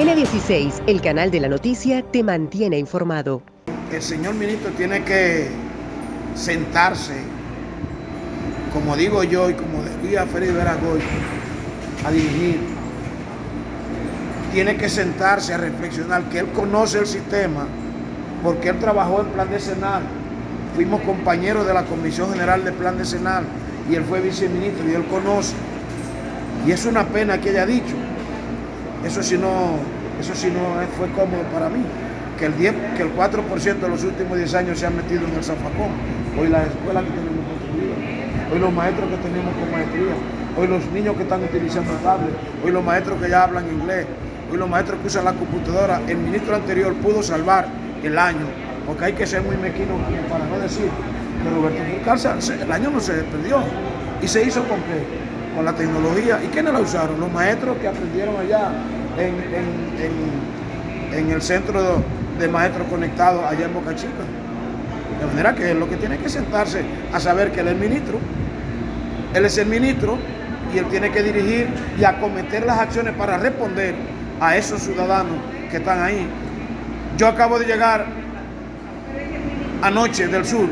N16, el canal de la noticia, te mantiene informado. El señor ministro tiene que sentarse, como digo yo y como decía Félix Veragoy, a dirigir. Tiene que sentarse a reflexionar, que él conoce el sistema, porque él trabajó en Plan Decenal. Fuimos compañeros de la Comisión General de Plan Decenal y él fue viceministro y él conoce. Y es una pena que haya dicho. Eso sí no fue cómodo para mí. Que el 4% de los últimos 10 años se han metido en el zafacón. Hoy las escuelas que tenemos construidas, hoy los maestros que tenemos con maestría, hoy los niños que están utilizando tablet, hoy los maestros que ya hablan inglés, hoy los maestros que usan la computadora. El ministro anterior pudo salvar el año, porque hay que ser muy mezquino para no decir que Roberto Fulcar, el año no se perdió. ¿Y se hizo con qué? Con la tecnología. ¿Y quiénes la usaron? Los maestros que aprendieron allá en el centro de maestros conectados allá en Boca Chica. De manera que él lo que tiene que sentarse a saber que él es ministro. Él es el ministro y él tiene que dirigir y acometer las acciones para responder a esos ciudadanos que están ahí. Yo acabo de llegar anoche del sur.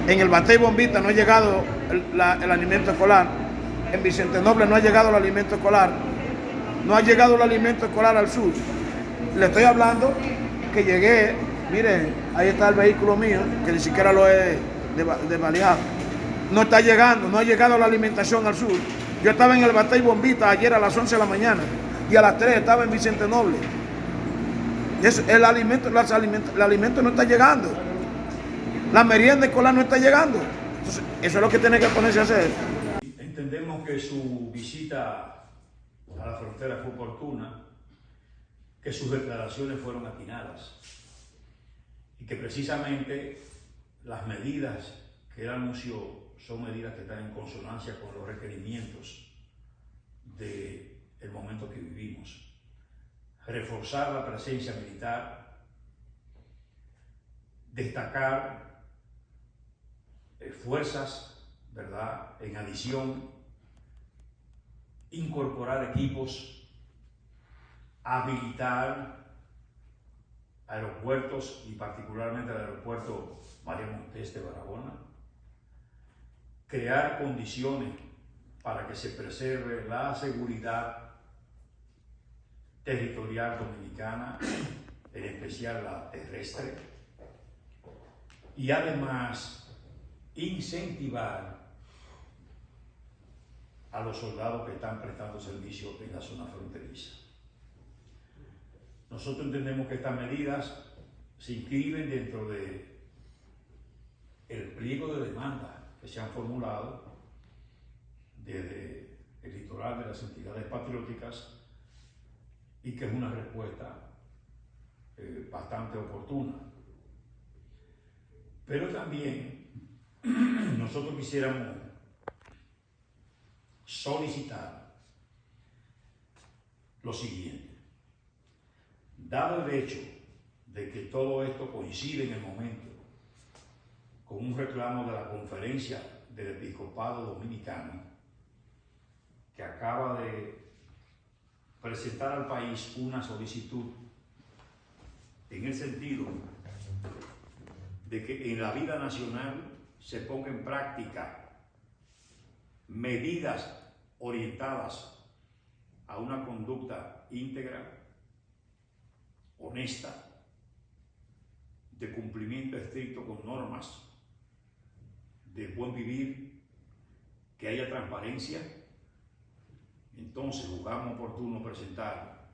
En el Batey Bombita no ha llegado el alimento escolar. En Vicente Noble no ha llegado el alimento escolar. No ha llegado el alimento escolar al sur. Le estoy hablando que llegué, mire, ahí está el vehículo mío, que ni siquiera lo he desvalijado. No está llegando, no ha llegado la alimentación al sur. Yo estaba en el Batey Bombita ayer a las 11 de la mañana y a las 3 estaba en Vicente Noble. El alimento no está llegando. La merienda escolar no está llegando. Entonces, eso es lo que tiene que ponerse a hacer. Entendemos que su visita a la frontera fue oportuna, que sus declaraciones fueron atinadas y que precisamente las medidas que él anunció son medidas que están en consonancia con los requerimientos del momento que vivimos. Reforzar la presencia militar, destacar fuerzas, ¿verdad?, en adición, incorporar equipos, habilitar aeropuertos y particularmente el aeropuerto María Montés de Barahona, crear condiciones para que se preserve la seguridad territorial dominicana, en especial la terrestre, y además incentivar a los soldados que están prestando servicio en la zona fronteriza. Nosotros entendemos que estas medidas se inscriben dentro de el pliego de demanda que se han formulado desde el litoral de las entidades patrióticas y que es una respuesta bastante oportuna. Pero también nosotros quisiéramos solicitar lo siguiente. Dado el hecho de que todo esto coincide en el momento con un reclamo de la Conferencia del Episcopado Dominicano, que acaba de presentar al país una solicitud en el sentido de que en la vida nacional se ponga en práctica medidas orientadas a una conducta íntegra, honesta, de cumplimiento estricto con normas, de buen vivir, que haya transparencia. Entonces juzgamos oportuno presentar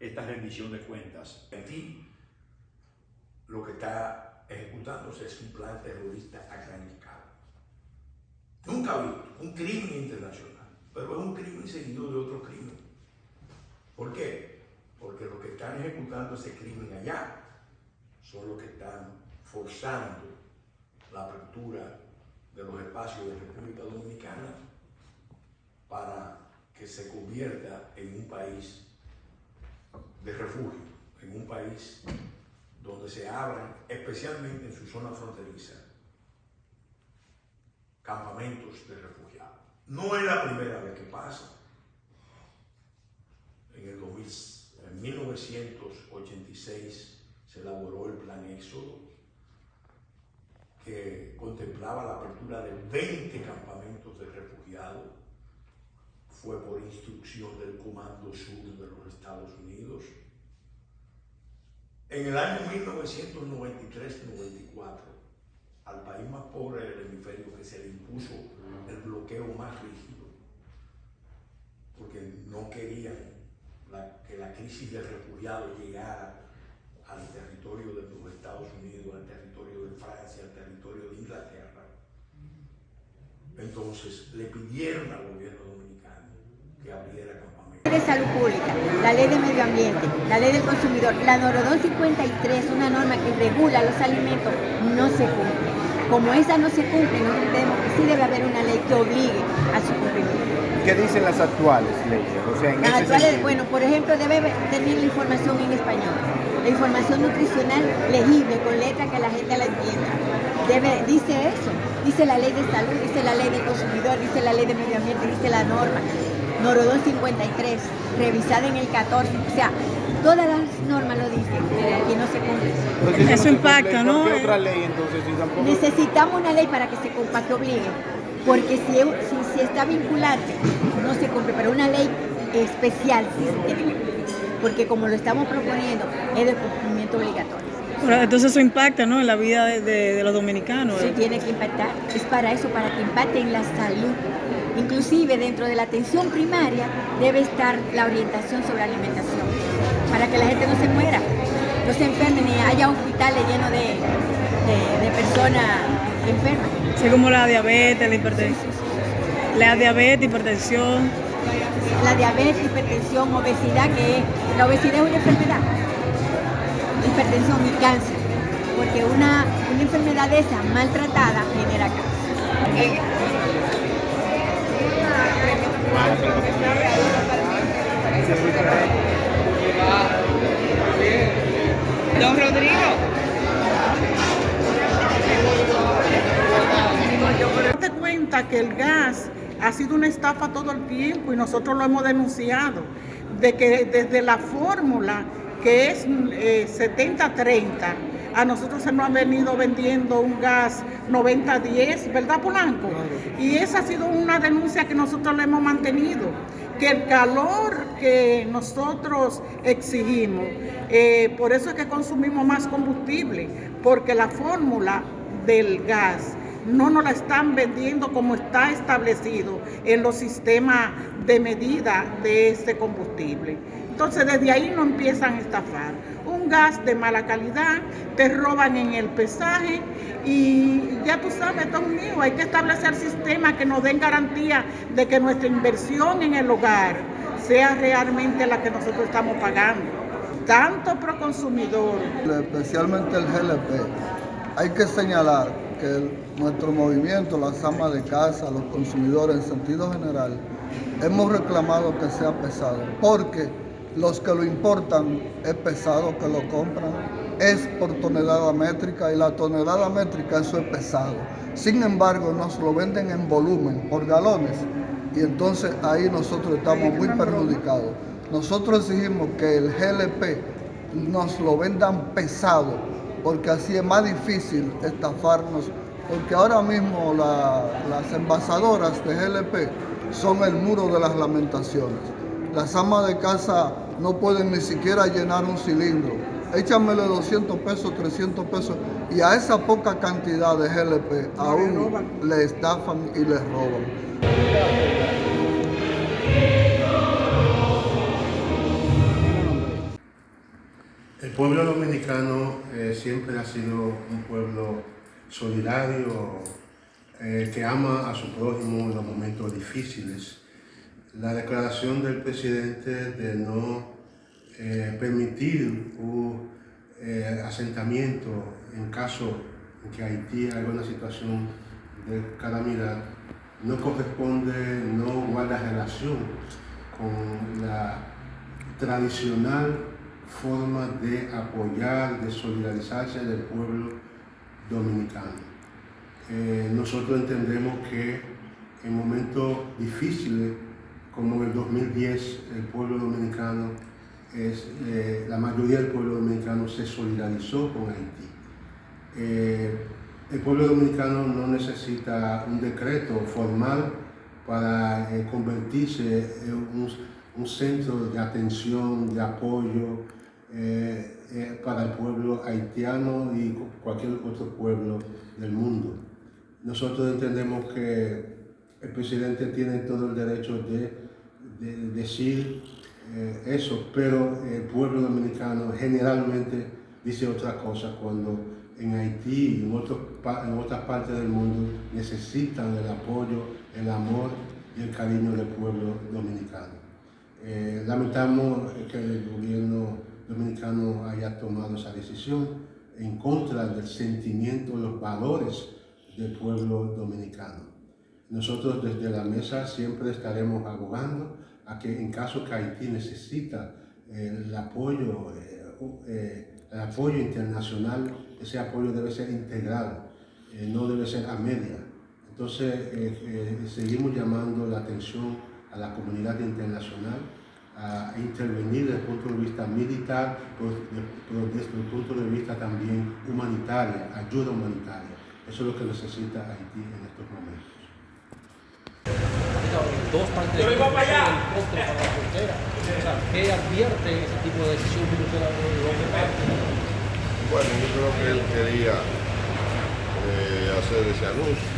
esta rendición de cuentas. En fin, lo que está ejecutándose es un plan terrorista a gran escala. Nunca ha habido un crimen internacional, pero es un crimen seguido de otro crimen. ¿Por qué? Porque los que están ejecutando ese crimen allá son los que están forzando la apertura de los espacios de República Dominicana para que se convierta en un país de refugio, en un país donde se abran, especialmente en su zona fronteriza, campamentos de refugiados. No es la primera vez que pasa. en 1986 se elaboró el Plan Éxodo, que contemplaba la apertura de 20 campamentos de refugiados. Fue por instrucción del Comando Sur de los Estados Unidos. En el año 1993-94, al país más pobre del hemisferio que se le impuso el bloqueo más rígido, porque no querían que la crisis de refugiados llegara al territorio de los Estados Unidos, al territorio de Francia, al territorio de Inglaterra. Entonces le pidieron al gobierno dominicano que abriera campamentos. La ley de salud pública, la ley de medio ambiente, la ley del consumidor, la NORO 253, una norma que regula los alimentos, no se cumple. Como esa no se cumple, nosotros entendemos que sí debe haber una ley que obligue a su cumplimiento. ¿Qué dicen las actuales leyes? O sea, las actuales, bueno, por ejemplo, debe tener la información en español, la información nutricional legible, con letra que la gente la entienda. Dice eso, dice la ley de salud, dice la ley del consumidor, dice la ley de medio ambiente, dice la norma, NORO 253, revisada en el 14, o sea, todas las normas lo dicen, pero aquí no se cumple. Eso impacta, ¿no? ¿Por qué otra ley entonces? Si tampoco... Necesitamos una ley para que se cumpla, que obligue, porque si está vinculante, no se cumple, pero una ley especial sí se tiene que cumplir, porque como lo estamos proponiendo, es de cumplimiento obligatorio. Entonces eso impacta, ¿no?, en la vida de los dominicanos. Sí, tiene que impactar, es para eso, para que impacte en la salud. Inclusive dentro de la atención primaria debe estar la orientación sobre alimentación, para que la gente no se muera, no se enferme, ni haya hospitales llenos de personas enfermas. Sí, como la diabetes, la hipertensión. Sí. La diabetes, hipertensión. La diabetes, hipertensión, obesidad, la obesidad es una enfermedad. Hipertensión y cáncer, porque una enfermedad de esa maltratada genera cáncer. Don Rodrigo. Date cuenta que el gas ha sido una estafa todo el tiempo y nosotros lo hemos denunciado, de que desde la fórmula que es 70-30, a nosotros se nos han venido vendiendo un gas 90-10, ¿verdad, Polanco? Y esa ha sido una denuncia que nosotros le hemos mantenido, que el calor que nosotros exigimos, por eso es que consumimos más combustible, porque la fórmula del gas no nos la están vendiendo como está establecido en los sistemas de medida de este combustible. Entonces desde ahí no empiezan a estafar. Un gas de mala calidad, te roban en el pesaje y ya tú sabes, esto es un lío. Hay que establecer sistemas que nos den garantía de que nuestra inversión en el hogar sea realmente la que nosotros estamos pagando. Tanto pro consumidor. Especialmente el GLP. Hay que señalar que nuestro movimiento, las amas de casa, los consumidores en sentido general, hemos reclamado que sea pesado, porque los que lo importan es pesado, que lo compran, es por tonelada métrica y la tonelada métrica eso es pesado. Sin embargo, nos lo venden en volumen, por galones, y entonces ahí nosotros estamos muy perjudicados. Nosotros exigimos que el GLP nos lo vendan pesado, porque así es más difícil estafarnos, porque ahora mismo las envasadoras de GLP son el muro de las lamentaciones. Las amas de casa no pueden ni siquiera llenar un cilindro. Échamele 200 pesos, 300 pesos, y a esa poca cantidad de GLP aún le estafan y le roban. El pueblo dominicano siempre ha sido un pueblo solidario, que ama a su prójimo en los momentos difíciles. La declaración del presidente de no permitir un asentamiento en caso de que Haití haya una situación de calamidad no corresponde, no guarda relación con la tradicional forma de apoyar, de solidarizarse del pueblo dominicano. Nosotros entendemos que en momentos difíciles como en el 2010 el pueblo dominicano, la mayoría del pueblo dominicano se solidarizó con Haití. El pueblo dominicano no necesita un decreto formal para convertirse en un centro de atención, de apoyo para el pueblo haitiano y cualquier otro pueblo del mundo. Nosotros entendemos que el presidente tiene todo el derecho de decir eso, pero el pueblo dominicano generalmente dice otra cosa cuando en Haití y en otras partes del mundo necesitan el apoyo, el amor y el cariño del pueblo dominicano. Lamentamos que el gobierno dominicano haya tomado esa decisión en contra del sentimiento, los valores del pueblo dominicano. Nosotros desde la mesa siempre estaremos abogando a que en caso que Haití necesita el apoyo internacional, ese apoyo debe ser integral, no debe ser a media. Entonces seguimos llamando la atención a la comunidad internacional a intervenir desde el punto de vista militar, pero desde el punto de vista también humanitario, ayuda humanitaria. Eso es lo que necesita Haití en estos momentos. Dos partes del costo para la frontera. O sea, ¿qué advierte ese tipo de decisión que usted ha tomado? Bueno, yo creo que él quería hacer ese anuncio,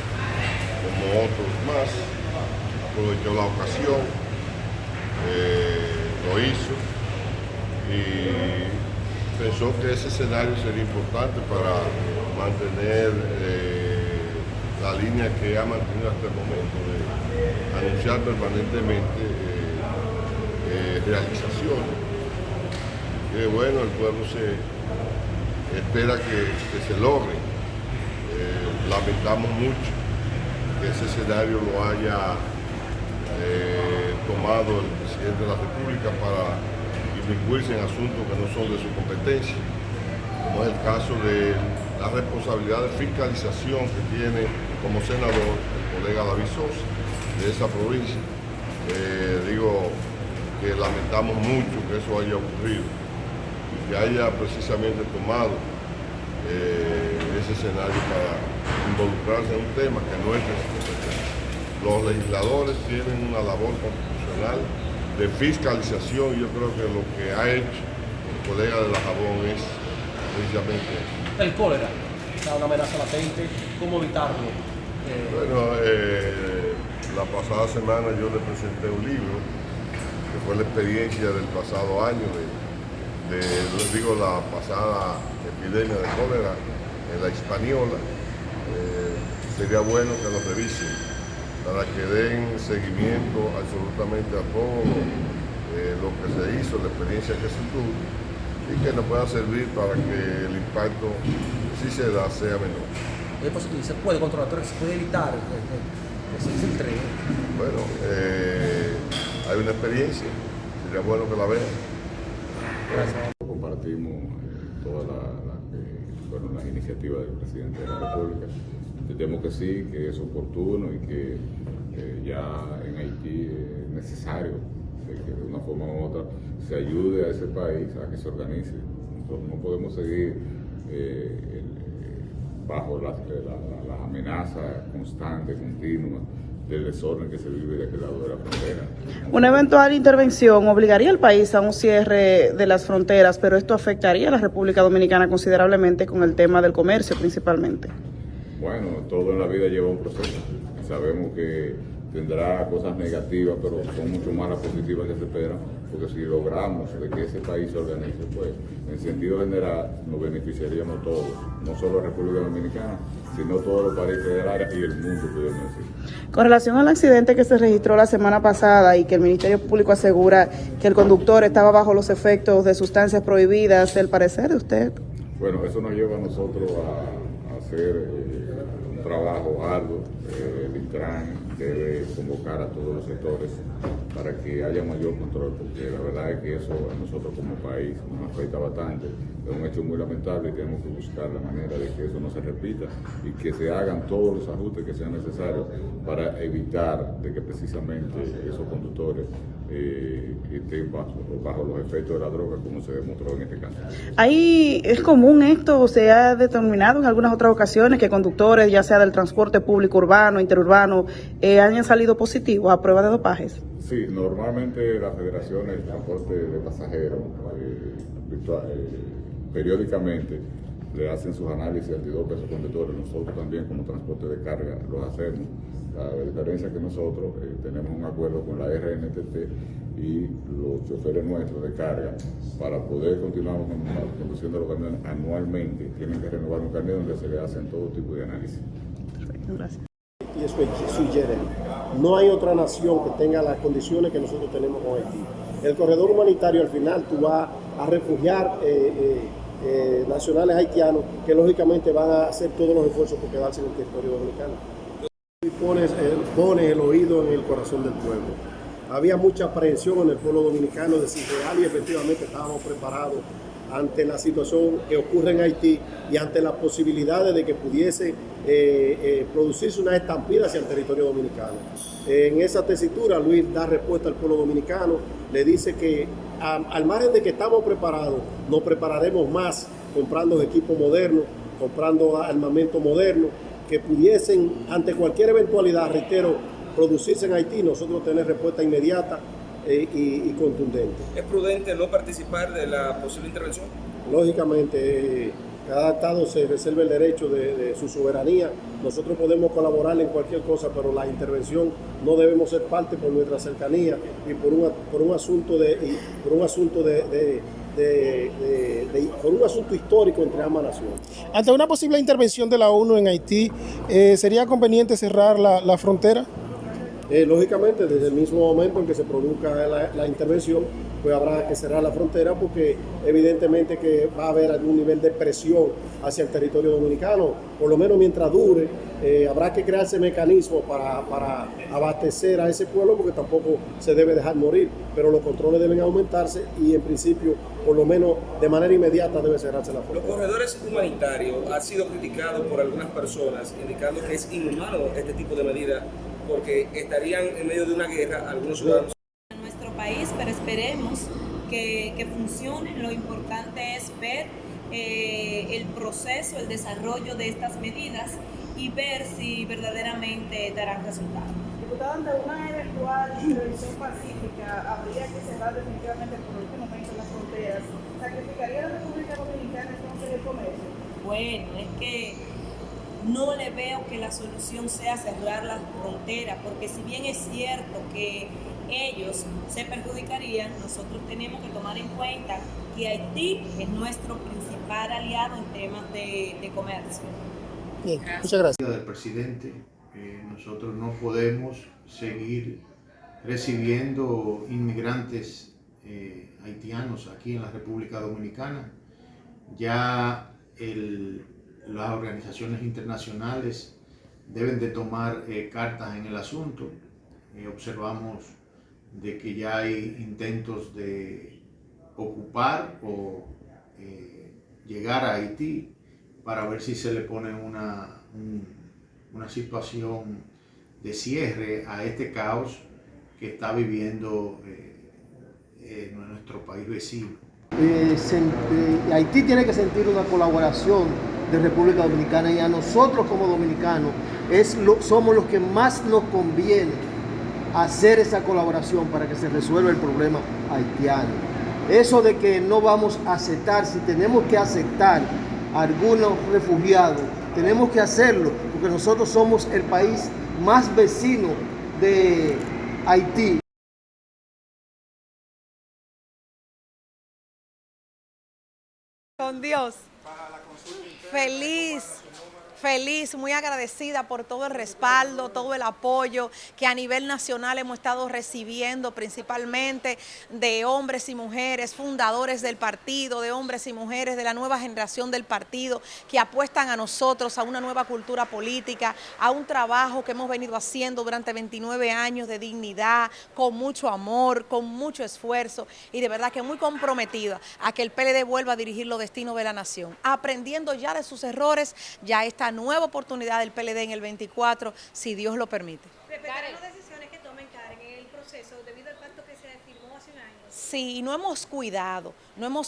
como otros más, aprovechó la ocasión, lo hizo y pensó que ese escenario sería importante para mantener la línea que ha mantenido hasta el momento de anunciar permanentemente realizaciones. Que bueno, el pueblo espera que se logre. Lamentamos mucho que ese escenario lo haya tomado el presidente de la República para inmiscuirse en asuntos que no son de su competencia, como es el caso de la responsabilidad de fiscalización que tiene como senador el colega David Sosa de esa provincia. Digo que lamentamos mucho que eso haya ocurrido y que haya precisamente tomado ese escenario para involucrarse en un tema que no es de su competencia. Los legisladores tienen una labor constitucional de fiscalización y yo creo que lo que ha hecho el colega de la Jabón es precisamente el cólera, una amenaza latente, ¿cómo evitarlo? Bueno, la pasada semana yo le presenté un libro que fue la experiencia del pasado año la pasada epidemia de cólera en la Hispaniola. Sería bueno que lo revisen para que den seguimiento absolutamente a todo lo que se hizo, la experiencia que se tuvo y que nos pueda servir para que el impacto, si se da, sea menor. ¿Se puede controlar, se puede evitar que se filtre? Bueno, hay una experiencia, sería bueno que la vean. Gracias. Compartimos todas fueron las iniciativas del presidente de la República. Entendemos que sí, que es oportuno y que ya en Haití es necesario que de una forma u otra se ayude a ese país a que se organice. Nosotros no podemos seguir bajo las amenazas constantes, continuas, del desorden que se vive de aquel lado de la frontera. Una eventual intervención obligaría al país a un cierre de las fronteras, pero esto afectaría a la República Dominicana considerablemente con el tema del comercio principalmente. Bueno, todo en la vida lleva un proceso. Sabemos que tendrá cosas negativas, pero son mucho más las positivas que se esperan, porque si logramos de que ese país se organice, pues en sentido general nos beneficiaríamos todos, no solo la República Dominicana, sino todos los países del área y el mundo, podemos decir. Con relación al accidente que se registró la semana pasada y que el Ministerio Público asegura que el conductor estaba bajo los efectos de sustancias prohibidas, ¿el parecer de usted? Bueno, eso nos lleva a nosotros a hacer un trabajo arduo. El Intran debe convocar a todos los sectores para que haya mayor control, porque la verdad es que eso a nosotros como país nos afecta bastante. Es un hecho muy lamentable y tenemos que buscar la manera de que eso no se repita y que se hagan todos los ajustes que sean necesarios para evitar de que precisamente esos conductores estén bajo los efectos de la droga, como se demostró en este caso. Ahí es común esto, se ha determinado en algunas otras ocasiones que conductores, ya sea del transporte público urbano, interurbano, hayan salido positivos a prueba de dopajes. Sí, normalmente las federaciones de transporte de pasajeros periódicamente le hacen sus análisis antidope a esos conductores. Nosotros también como transporte de carga los hacemos. La diferencia es que nosotros tenemos un acuerdo con la RNTT y los choferes nuestros de carga, para poder continuar conduciendo los camiones anualmente, tienen que renovar un carnet donde se le hacen todo tipo de análisis. Perfecto, gracias. Y eso es sui generis. No hay otra nación que tenga las condiciones que nosotros tenemos con Haití. El corredor humanitario, al final tú vas a refugiar nacionales haitianos que lógicamente van a hacer todos los esfuerzos por quedarse en el territorio dominicano. Y pones el oído en el corazón del pueblo. Había mucha aprehensión en el pueblo dominicano de si real y efectivamente estábamos preparados ante la situación que ocurre en Haití y ante las posibilidades de que pudiese producirse una estampida hacia el territorio dominicano. En esa tesitura, Luis da respuesta al pueblo dominicano, le dice que al margen de que estamos preparados, nos prepararemos más comprando equipos modernos, comprando armamento moderno, que pudiesen, ante cualquier eventualidad, reitero, producirse en Haití, nosotros tener respuesta inmediata y contundente. ¿Es prudente no participar de la posible intervención? Lógicamente, cada Estado se reserva el derecho de su soberanía. Nosotros podemos colaborar en cualquier cosa, pero la intervención no debemos ser parte por nuestra cercanía y por un asunto histórico entre ambas naciones. Ante una posible intervención de la ONU en Haití, ¿sería conveniente cerrar la frontera? Lógicamente, desde el mismo momento en que se produzca la intervención, pues habrá que cerrar la frontera, porque evidentemente que va a haber algún nivel de presión hacia el territorio dominicano, por lo menos mientras dure. Habrá que crearse mecanismos para abastecer a ese pueblo, porque tampoco se debe dejar morir, pero los controles deben aumentarse y en principio, por lo menos de manera inmediata, debe cerrarse la frontera. Los corredores humanitarios han sido criticados por algunas personas, indicando que es inhumano este tipo de medidas, porque estarían en medio de una guerra algunos ciudadanos. En nuestro país, pero esperemos que funcione. Lo importante es ver el proceso, el desarrollo de estas medidas y ver si verdaderamente darán resultados. Diputada, ante una eventual intervención pacífica, habría que cerrar definitivamente por este momento las fronteras. ¿Sacrificaría la República Dominicana entonces el comercio? Bueno, es que no le veo que la solución sea cerrar las fronteras, porque si bien es cierto que ellos se perjudicarían, nosotros tenemos que tomar en cuenta que Haití es nuestro principal aliado en temas de comercio. Bien, muchas gracias. Del presidente, nosotros no podemos seguir recibiendo inmigrantes haitianos aquí en la República Dominicana. Ya las organizaciones internacionales deben de tomar cartas en el asunto. Observamos de que ya hay intentos de ocupar o llegar a Haití para ver si se le pone una situación de cierre a este caos que está viviendo nuestro país vecino. Haití tiene que sentir una colaboración de República Dominicana, y a nosotros como dominicanos somos los que más nos conviene hacer esa colaboración para que se resuelva el problema haitiano. Eso de que no vamos a aceptar, si tenemos que aceptar a algunos refugiados, tenemos que hacerlo, porque nosotros somos el país más vecino de Haití. Con Dios. Feliz, Feliz, muy agradecida por todo el respaldo, todo el apoyo que a nivel nacional hemos estado recibiendo, principalmente de hombres y mujeres, fundadores del partido, de hombres y mujeres de la nueva generación del partido, que apuestan a nosotros, a una nueva cultura política, a un trabajo que hemos venido haciendo durante 29 años de dignidad, con mucho amor, con mucho esfuerzo y de verdad que muy comprometida a que el PLD vuelva a dirigir los destinos de la nación, aprendiendo ya de sus errores, ya esta nueva oportunidad del PLD en el 24, si Dios lo permite. ¿Respetarán las decisiones que tomen, Karen, en el proceso debido al pacto que se firmó hace un año? Sí, no hemos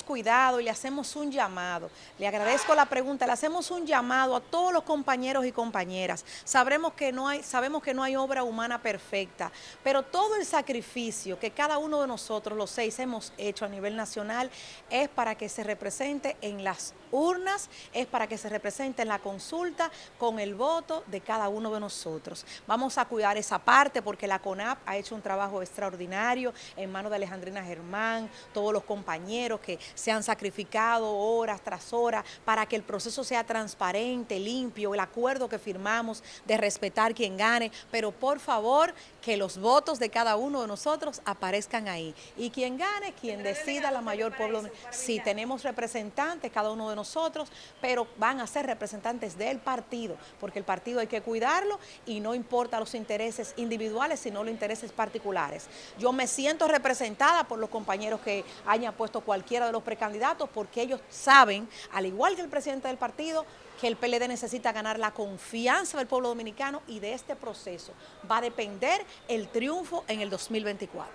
cuidado y le hacemos un llamado. Le agradezco la pregunta, le hacemos un llamado a todos los compañeros y compañeras. Sabemos que no hay obra humana perfecta, pero todo el sacrificio que cada uno de nosotros, los 6, hemos hecho a nivel nacional es para que se represente en las urnas, es para que se represente en la consulta con el voto de cada uno de nosotros. Vamos a cuidar esa parte porque la CONAP ha hecho un trabajo extraordinario en manos de Alejandrina Germán, todos los compañeros que se han sacrificado horas tras horas para que el proceso sea transparente, limpio, el acuerdo que firmamos de respetar quien gane, pero por favor que los votos de cada uno de nosotros aparezcan ahí y quien gane, quien decida la mayor pueblo. Si tenemos representantes, cada uno de nosotros, pero van a ser representantes del partido, porque el partido hay que cuidarlo y no importa los intereses individuales, sino los intereses particulares. Yo me siento representada por los compañeros que hayan puesto cualquiera de los precandidatos, porque ellos saben, al igual que el presidente del partido, que el PLD necesita ganar la confianza del pueblo dominicano y de este proceso va a depender el triunfo en el 2024.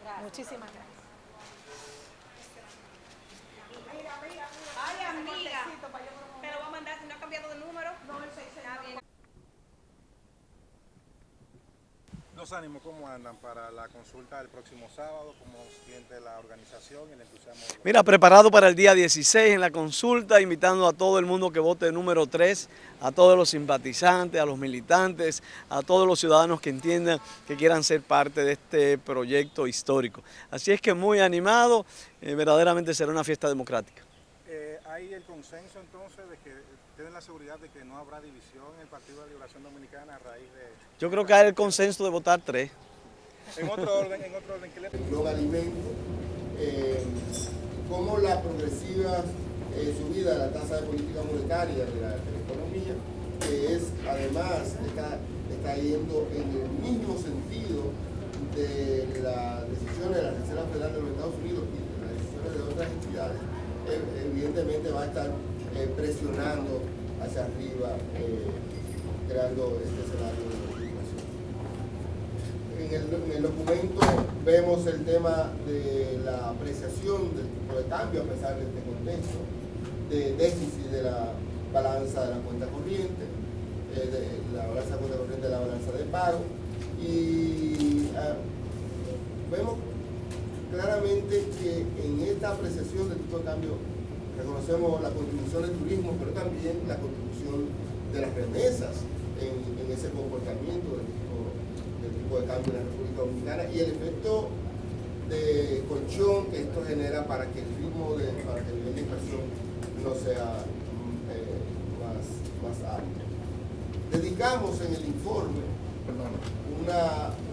Gracias. Muchísimas gracias. Ay, amiga, te lo voy a mandar si no ha cambiado de número. No, el 6 está bien. Los ánimos, ¿cómo andan para la consulta del próximo sábado? ¿Cómo siente la organización y el entusiasmo? Mira, preparado para el día 16 en la consulta, invitando a todo el mundo que vote número 3, a todos los simpatizantes, a los militantes, a todos los ciudadanos que entiendan que quieran ser parte de este proyecto histórico. Así es que muy animado, verdaderamente será una fiesta democrática. ¿Hay el consenso entonces de que tienen la seguridad de que no habrá división en el Partido de Liberación Dominicana a raíz de...? Yo creo que hay el consenso de votar 3. En otro orden, ¿qué le... Los alimentos, como la progresiva subida de la tasa de política monetaria de la economía, que es además está yendo en el mismo sentido de las decisiones de la Reserva Federal de los Estados Unidos y de las decisiones de otras entidades, evidentemente va a estar presionando hacia arriba, creando este escenario de inflación. En el documento vemos el tema de la apreciación del tipo de cambio a pesar de este contexto, de déficit de la balanza de la cuenta corriente, de la balanza de cuenta corriente de la balanza de pago, y vemos claramente que en esta apreciación del tipo de cambio reconocemos la contribución del turismo, pero también la contribución de las remesas en ese comportamiento del tipo de cambio en la República Dominicana y el efecto de colchón que esto genera para que el nivel de inflación no sea más alto. Dedicamos en el informe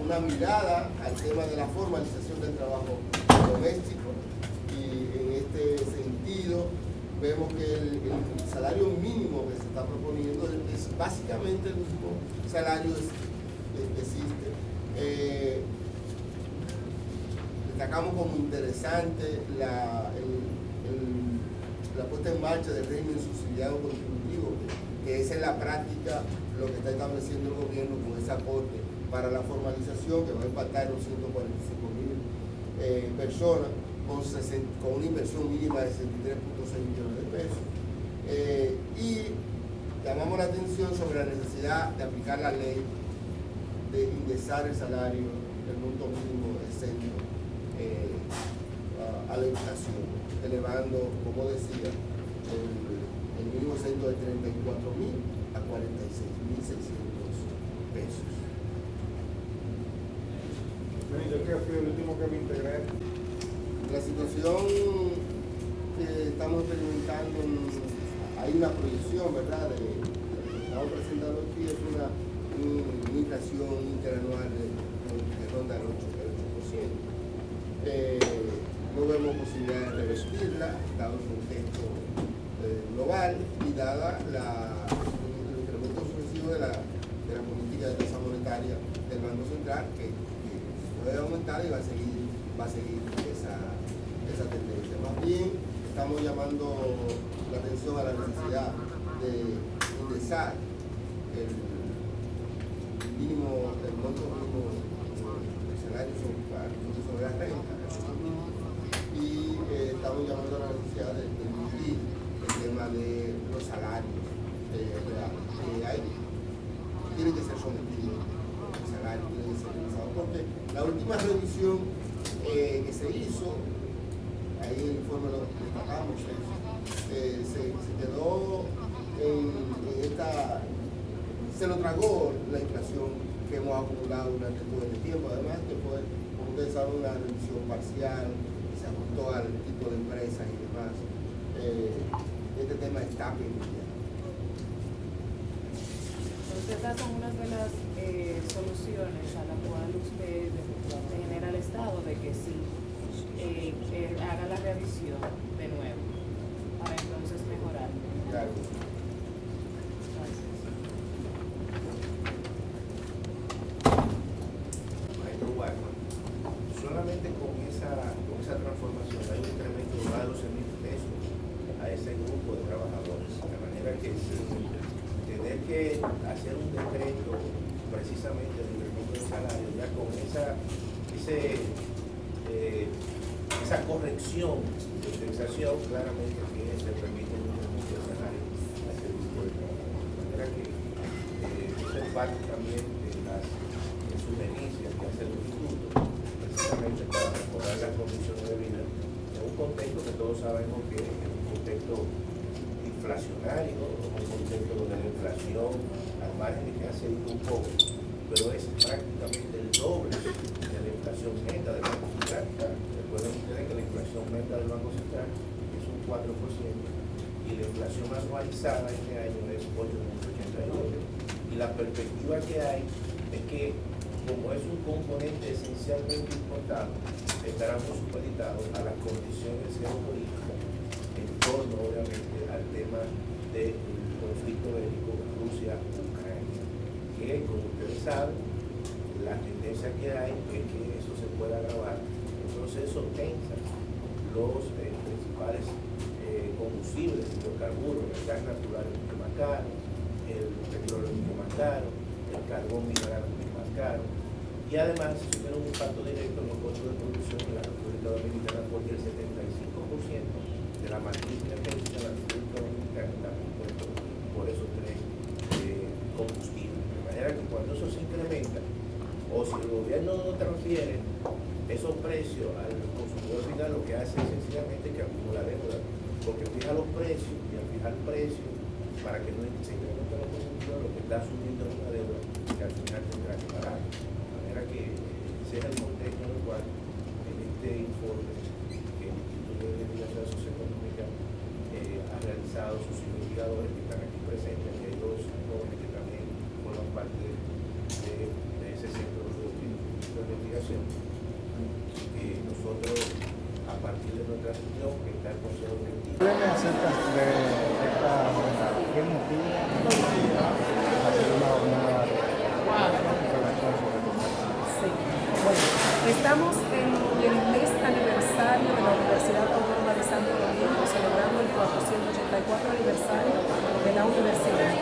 una mirada al tema de la formalización del trabajo doméstico y en este sentido vemos que el salario mínimo que se está proponiendo es básicamente el mismo salario que existe. Destacamos como interesante la puesta en marcha del régimen subsidiado contributivo, que es en la práctica lo que está estableciendo el gobierno con ese aporte para la formalización que va a impactar en 145.000 personas con una inversión mínima de 63.6 millones de pesos. Y llamamos la atención sobre la necesidad de aplicar la ley de indexar el salario del monto mínimo exento a la inflación, elevando, como decía, el mínimo exento de 34.000 a 46.600 pesos. Yo creo que fue el último que me integré. La situación que estamos experimentando, hay una proyección, ¿verdad?, de es una inflación interanual que ronda el 8%. No vemos posibilidad de revertirla, dado el contexto global y dada el incremento sucesivo de la política de tasa monetaria del Banco Central, que puede aumentar y va a seguir esa tendencia. Más bien, estamos llamando la atención a la necesidad de indexar el monto mínimo del salario sobre la renta. Y estamos llamando a la necesidad de discutir el tema de los salarios reales. Tienen que ser sometidos, el salario tiene que ser revisado, porque la última revisión que se hizo, ahí en el informe lo destacamos, se quedó se lo tragó la inflación que hemos acumulado durante todo este tiempo, además que fue, como ustedes saben, una revisión parcial, se ajustó al tipo de empresas y demás. Este tema está pendiente. Entonces, esas son unas de las soluciones a la cual usted le genera al Estado de que sí haga la revisión de nuevo para entonces mejorar. Claro. Maestro Guarma, solamente con esa transformación hay un incremento de más de 12.000 pesos a ese grupo de trabajadores, de manera que tener que hacer un decreto precisamente del incremento del salario, ya con esa corrección de indexación, claramente que le permite un incremento del salario a ese grupo de trabajadores. De manera que eso es parte también de sugerencias que hace el Instituto, precisamente para mejorar las condiciones de vida en un contexto que todos sabemos que es un contexto inflacionario, un contexto donde la inflación, al margen de que ha cedido un poco, pero es prácticamente el doble de la inflación neta del Banco Central. Recuerden ustedes que la inflación neta del Banco Central es un 4% y la inflación anualizada este año es 8.88%. Y la perspectiva que hay es que, como es un componente esencialmente importado, estarán supeditados a las condiciones geopolíticas en torno, obviamente, al tema del conflicto bélico Rusia-Ucrania, que, como ustedes saben, la tendencia que hay es que eso se pueda agravar. Entonces eso tensa los principales combustibles, hidrocarburos, el gas natural es mucho más caro, el petróleo es mucho más caro, el carbón mineral es mucho más caro, y además se tiene un impacto directo en los costos de producción de la República Dominicana, porque el 75% de la matriz energética de la República Dominicana está compuesto por esos tres combustibles. De manera que cuando eso se incrementa, o si el gobierno no transfiere esos precios al consumidor final, lo que hace es sencillamente que acumula deuda, porque fija los precios y al fijar precios para que no se incrementen los consumidores, lo que está asumiendo es una deuda que al final tendrá que pagar. De manera que ese es el contexto en el cual en este informe que el Instituto de Investigación Socioeconómica ha realizado sus investigadores que están aquí presentes, y hay dos jóvenes que también forman parte de ese centro de investigación. Nosotros, a partir de nuestra reunión, que está el Consejo Directivo. ¿Qué acerca de esta jornada? ¿Qué motiva hacer una jornada de relación sobre el tema? Sí. Bueno, estamos en el mes aniversario de la Universidad Autónoma de Santo Domingo, celebrando el 484 aniversario de la universidad.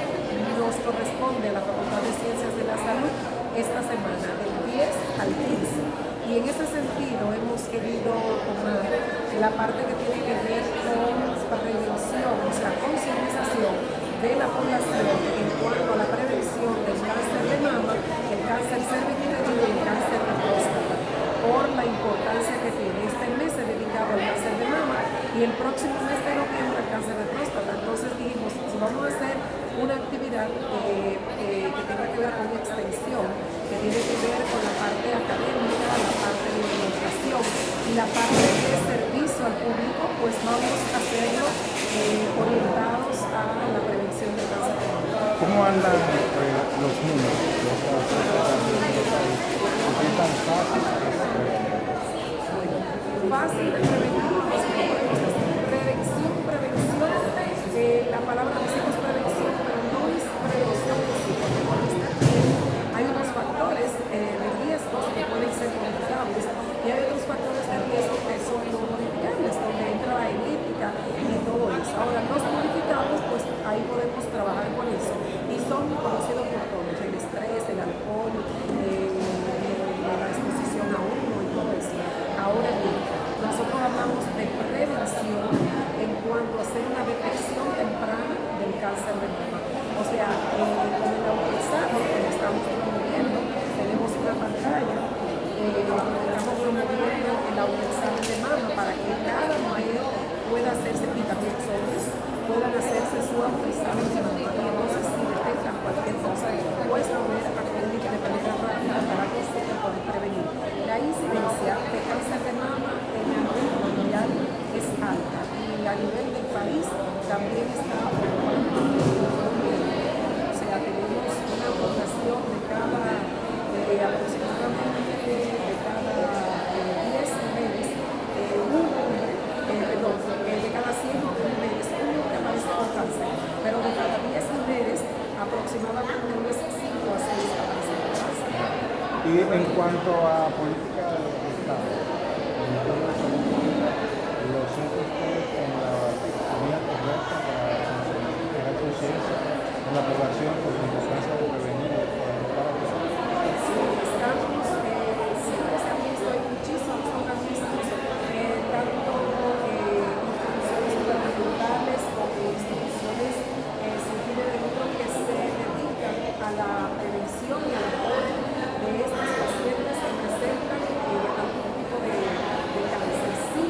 Nos corresponde a la Facultad de Ciencias de la Salud esta semana, del 10 al 15. Y en ese sentido hemos querido tomar la parte que tiene que ver con prevención, o sea, concientización de la población en cuanto a la prevención del cáncer de mama, el cáncer cervicuterino y el cáncer de próstata, por la importancia que tiene. Este mes es dedicado al cáncer de mama y el próximo mes de noviembre al cáncer de próstata. Entonces dijimos, si vamos a hacer una actividad que tenga que ver con extensión, que tiene que ver con la parte académica, la parte de orientación y la parte de servicio al público, pues vamos a hacerlo orientados a la prevención del cáncer de mama. ¿Cómo andan los números de estas país? ¿Qué tan fácil es prevenir? Fácil de prevenir, prevención. La palabra decimos prevención, pero no es prevención en sí, porque cuando está bien, hay unos factores de riesgos que pueden ser modificables y hay otros factores de riesgo que son no modificables, donde entra la genética y todo eso. Ahora, los modificables, pues ahí podemos trabajar con eso y son conocidos por todos, el estrés, el alcohol, la exposición a uno y todo eso. Ahora bien, nosotros hablamos de prevención en cuanto a hacer una detección temprana del cáncer de mama. O sea, con el autoexamen que estamos promoviendo, tenemos una pantalla, estamos promoviendo el autoexamen de mama para que cada mujer pueda hacerse, y también los hombres, puedan hacerse su autoexamen de mama. Y entonces, si detectan cualquier cosa, pues poder acudir de manera rápida para que se pueda prevenir. La incidencia de cáncer de mama en el mundo mundial es alta y a nivel del país también está preocupante. O sea, tenemos una población de cada aproximadamente de cada 10 mujeres, de cada 100 mujeres, uno que aparece con cáncer, pero de cada 10 mujeres aproximadamente unas 5 a 6 aparecen con cáncer. Y en cuanto a política del Estado, ¿lo siente usted con la vía correcta para crear conciencia en la población por la importancia de prevenir y para Sí, estamos, siempre se han visto, hay muchísimos organismos, tanto instituciones gubernamentales como instituciones sin fines de lucro que se dedican a la prevención y al apoyo de estas pacientes que presentan algún tipo de cáncer. Sí,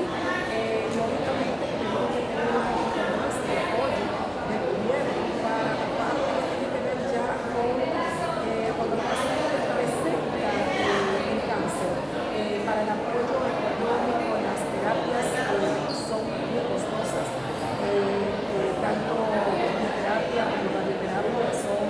lógicamente tenemos que tener un poquito más de apoyo del gobierno para la parte que tiene que ver ya con cuando la paciente presenta el cáncer, para el apoyo económico, las terapias son muy costosas, tanto quimioterapia como radioterapia son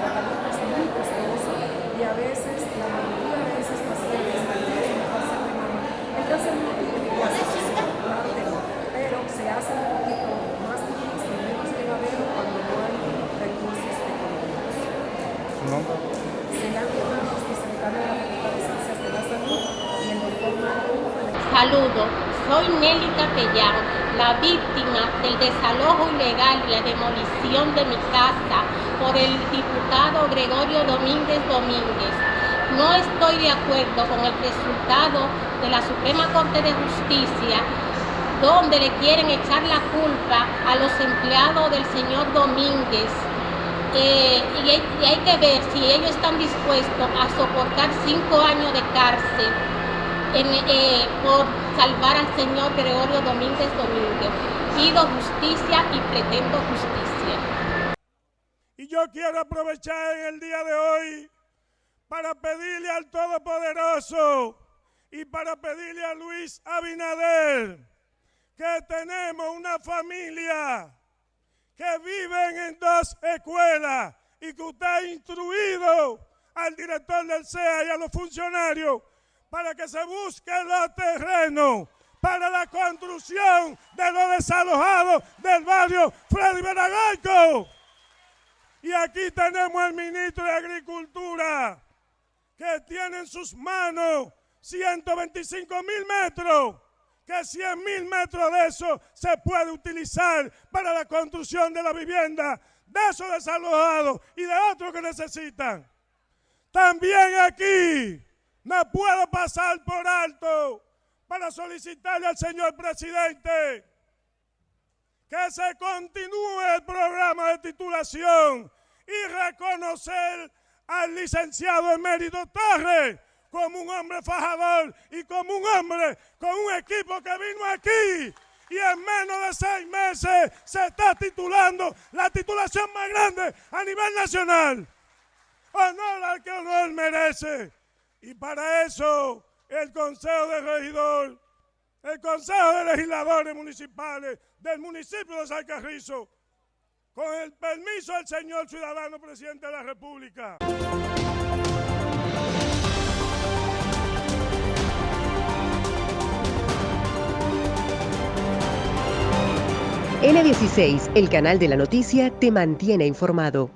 tratamientos muy costosos y a veces, la mayoría de esos pacientes que tienen cáncer de mama, el cáncer no tiene clasificación, claro que no, pero se hace un poquito más difícil, menos llevadero cuando no hay recursos económicos. ¿Su nombre? Celando Ramos, secretaria de la Facultad de Ciencias de la Salud, y el doctor Marco. Saludo, soy Nelly Capellán, la víctima del desalojo ilegal y la demolición de mi casa por el diputado Gregorio Domínguez. No estoy de acuerdo con el resultado de la Suprema Corte de Justicia, donde le quieren echar la culpa a los empleados del señor Domínguez. Y hay que ver si ellos están dispuestos a soportar 5 años de cárcel por salvar al señor Gregorio Domínguez. Pido justicia y pretendo justicia. Y yo quiero aprovechar en el día de hoy para pedirle al Todopoderoso y para pedirle a Luis Abinader que tenemos una familia que viven en 2 escuelas y que usted ha instruido al director del CEA y a los funcionarios para que se busquen los terrenos para la construcción de los desalojados del barrio Freddy Veragaico. Y aquí tenemos al ministro de Agricultura que tiene en sus manos 125.000 metros, que 100.000 metros de eso se puede utilizar para la construcción de la vivienda de esos desalojados y de otros que necesitan. También aquí no puedo pasar por alto para solicitarle al señor presidente que se continúe el programa de titulación y reconocer al licenciado Emérito Torres como un hombre fajador y como un hombre con un equipo que vino aquí y en menos de 6 meses se está titulando la titulación más grande a nivel nacional. Honor al que honor merece. Y para eso el Consejo de Regidores, el Consejo de Legisladores Municipales del municipio de San Carrizo Con el permiso del señor ciudadano presidente de la República. N16, el canal de la noticia, te mantiene informado.